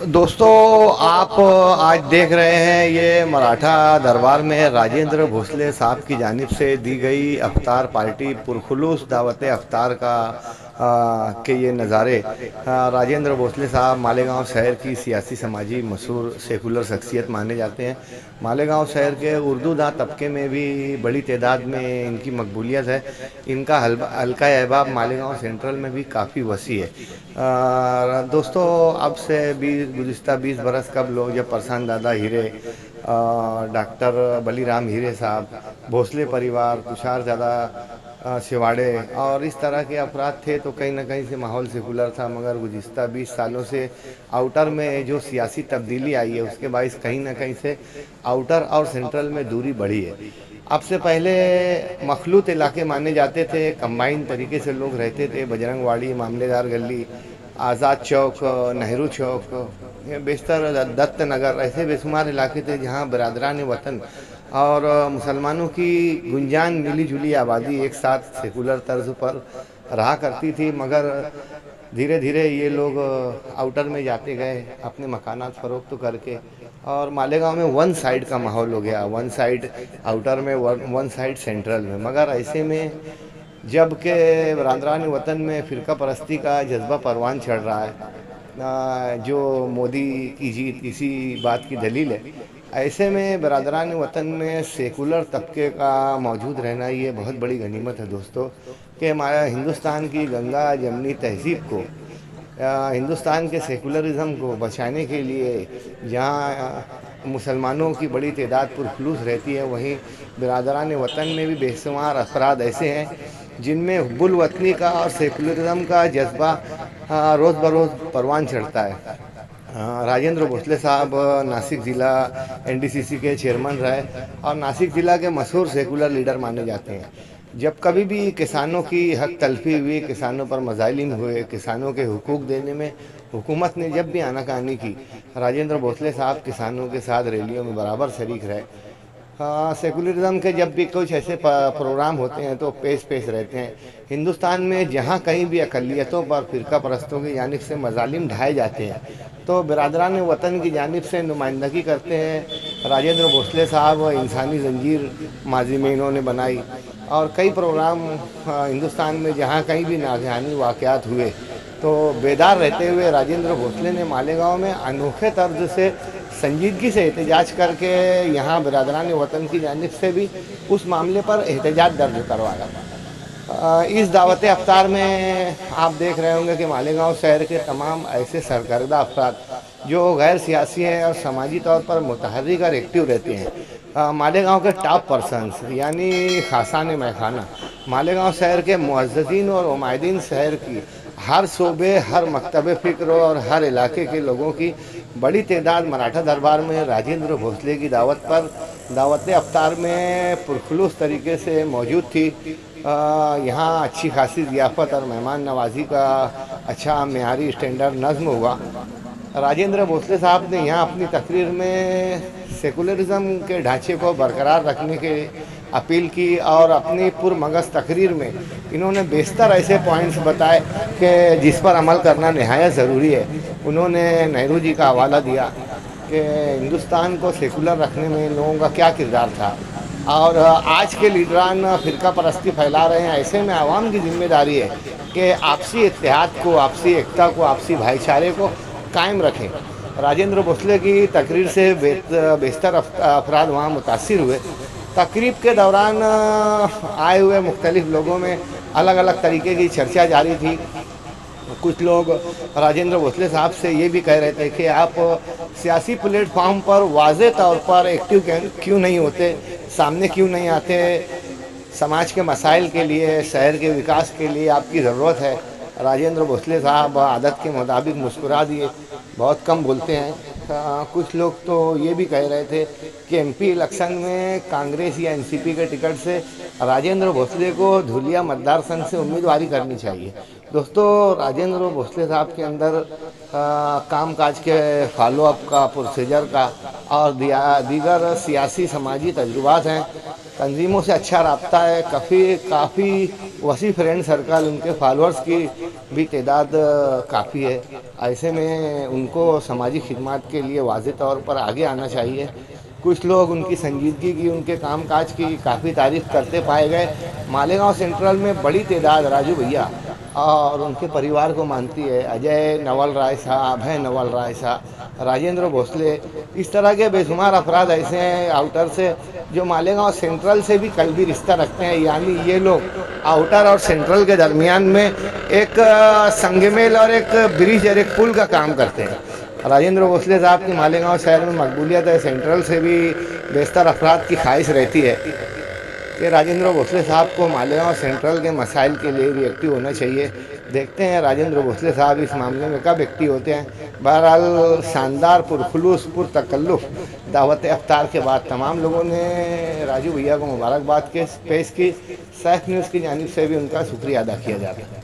दोस्तों, आप आज देख रहे हैं ये मराठा दरबार में राजेंद्र भोसले साहब की जानिब से दी गई अफ्तार पार्टी पुरखुलूस दावत अफ्तार का के ये नज़ारे। राजेंद्र भोसले साहब मालेगांव शहर की सियासी समाजी मशहूर सेकुलर शख्सियत माने जाते हैं। मालेगांव शहर के उर्दू दाँ तबके में भी बड़ी तादाद में इनकी मकबूलियत है। इनका हल्का अहबाब मालेगांव सेंट्रल में भी काफ़ी वसी है। दोस्तों, अब से गुज़िस्ता 20 बरस कब लोग जब परसान दादा हीरे, डॉक्टर बलीराम हीरे साहब, भोसले परिवार, तुषार ज़्यादा शिवाड़े और इस तरह के अफराद थे तो कहीं ना कहीं से माहौल सेकुलर था। मगर गुज़िस्ता 20 सालों से आउटर में जो सियासी तब्दीली आई है उसके बायस कहीं ना कहीं से आउटर और सेंट्रल में दूरी बढ़ी है। अब से पहले मखलूत इलाके माने जाते थे, कंबाइन तरीके से लोग रहते थे। बजरंगवाड़ी, मामलेदार गली, आज़ाद चौक, नेहरू चौक, बेशतर दत्त नगर, ऐसे बेशुमार इलाके थे जहाँ बरदरान वतन और मुसलमानों की गुंजान मिली जुली आबादी एक साथ सेकुलर तर्ज पर रहा करती थी। मगर धीरे धीरे ये लोग आउटर में जाते गए अपने मकानात फ़रोख्त करके और मालेगांव में वन साइड का माहौल हो गया। वन साइड आउटर में, वन साइड सेंट्रल में। मगर ऐसे में जब के बरदरान वतन में फ़िरका परस्ती का जज्बा परवान चढ़ रहा है, जो मोदी की जीत इसी बात की दलील है। ऐसे में बरदरान वतन में सेकुलर तबके का मौजूद रहना ये बहुत बड़ी गनीमत है दोस्तों, कि हमारा हिंदुस्तान की गंगा जमनी तहज़ीब को, हिंदुस्तान के सेकुलरिज़म को बचाने के लिए जहाँ मुसलमानों की बड़ी तादाद पुरखुलूस रहती है, वहीं बरदरान वतन में भी बेशुमार अफराद ऐसे हैं जिनमें हुब्बुल वतनी का और सेकुलरिज़म का जज्बा रोज़ बरोज़ परवान चढ़ता है। राजेंद्र भोसले साहब नासिक ज़िला एनडीसीसी के चेयरमैन रहे और नासिक ज़िला के मशहूर सेकुलर लीडर माने जाते हैं। जब कभी भी किसानों की हक तलफी हुई, किसानों पर मज़ालिम हुए, किसानों के हुकूक देने में हुकूमत ने जब भी आनाकानी की, राजेंद्र भोसले साहब किसानों के साथ रैलियों में बराबर शरीक रहे। सेकुलरिज़म के जब भी कुछ ऐसे प्रोग्राम होते हैं तो पेश पेश रहते हैं। हिंदुस्तान में जहाँ कहीं भी अक़लियतों पर फ़िरका परस्तों की जानिब से मज़ालिम ढाए जाते हैं तो बरदरान वतन की जानिब से नुमाइंदगी करते हैं राजेंद्र भोसले साहब। इंसानी जंजीर माजी में इन्होंने बनाई और कई प्रोग्राम हिंदुस्तान में जहाँ कहीं भी नागहानी वाक़यात हुए तो बेदार रहते हुए राजेंद्र भोसले ने मालेगांव में अनोखे तर्ज से संजीदगी से एहतजाज करके यहाँ बरदरान वतन की जानिब से भी उस मामले पर एहतजाज दर्ज करवाया। इस दावत अफ्तार में आप देख रहे होंगे कि मालेगांव शहर के तमाम ऐसे सरकर्दा अफराद जो गैर सियासी हैं और समाजी तौर पर मुतहर्रिक और एक्टिव रहते हैं, मालेगांव के टॉप पर्सनस यानी खासान मैखाना, मालेगांव शहर के मुअज़्ज़िज़ीन और उमायदीन शहर की हर शोबे, हर मकतब फ़िक्र और हर इलाके के लोगों की बड़ी तादाद मराठा दरबार में राजेंद्र भोसले की दावत पर दावत अफ्तार में पुरखुलूस तरीके से मौजूद थी। यहाँ अच्छी खासी ज़ियाफ़त और मेहमान नवाजी का अच्छा मेयारी स्टैंडर्ड नज़्म हुआ। राजेंद्र भोसले साहब ने यहाँ अपनी तकरीर में सेकुलरिज़म के ढांचे को बरकरार रखने के अपील की और अपनी पुरमगज़ तकरीर में इन्होंने बेशतर ऐसे पॉइंट्स बताए कि जिस पर अमल करना नहायत ज़रूरी है। उन्होंने नेहरू जी का हवाला दिया कि हिंदुस्तान को सेकुलर रखने में इन लोगों का क्या किरदार था और आज के लीडरान फ़िरका परस्ती फैला रहे हैं। ऐसे में आवाम की जिम्मेदारी है कि आपसी इत्तेहाद को, आपसी एकता को, आपसी भाईचारे को कायम रखें। राजेंद्र भोसले की तकरीर से बेशतर अफराद वहाँ मुतासिर हुए। तकरीब के दौरान आए हुए मुख्तलिफ लोगों में अलग अलग तरीके की चर्चा जारी थी। कुछ लोग राजेंद्र भोसले साहब से ये भी कह रहे थे कि आप सियासी प्लेटफॉर्म पर वाज़े तौर पर एक्टिव क्यों नहीं होते, सामने क्यों नहीं आते, समाज के मसाइल के लिए, शहर के विकास के लिए आपकी ज़रूरत है। राजेंद्र भोसले साहब आदत के मुताबिक मुस्कुरा दिए, बहुत कम बोलते हैं। कुछ लोग तो ये भी कह रहे थे कि एमपी इलेक्शन में कांग्रेस या एनसीपी के टिकट से राजेंद्र भोसले को धुलिया मतदार संघ से उम्मीदवारी करनी चाहिए। दोस्तों, राजेंद्र भोसले साहब के अंदर कामकाज के फॉलोअप का, प्रोसीजर का और दीगर सियासी समाजी तजुर्बात हैं। तंजीमों से अच्छा रब्ता है, काफ़ी वसी फ्रेंड सर्कल, उनके फॉलोअर्स की भी तादाद काफ़ी है। ऐसे में उनको समाजी खिदमत के लिए वाज़ेह तौर पर आगे आना चाहिए। कुछ लोग उनकी संजीदगी की, उनके कामकाज की काफ़ी तारीफ़ करते पाए गए। मालेगांव सेंट्रल में बड़ी तादाद राजू भैया और उनके परिवार को मानती है। अजय नवल राय साहब, अभय नवल राय साहब, राजेंद्र भोसले, इस तरह के बेशुमार अफराद ऐसे हैं आउटर से जो मालेगांव सेंट्रल से भी कल्बी रिश्ता रखते हैं। यानी ये लोग आउटर और सेंट्रल के दरमियान में एक संगमेल और एक ब्रिज और एक पुल का काम करते हैं। राजेंद्र भोसले साहब की मालेगांव शहर में मकबूलियत है। सेंट्रल से भी बेशतर अफराद की ख्वाहिश रहती है कि राजेंद्र भोसले साहब को मालेगांव सेंट्रल के मसाइल के लिए भी एक्टिव होना चाहिए। देखते हैं राजेंद्र भोसले साहब इस मामले में कब एक्टिव होते हैं। बहरहाल शानदार पुरखुलूस पुरतकल्लुफ़ दावत अफ्तार के बाद तमाम लोगों ने राजू भैया को मुबारकबाद पेश की। सैफ न्यूज़ की जानिब से भी उनका शुक्रिया अदा किया जाता है।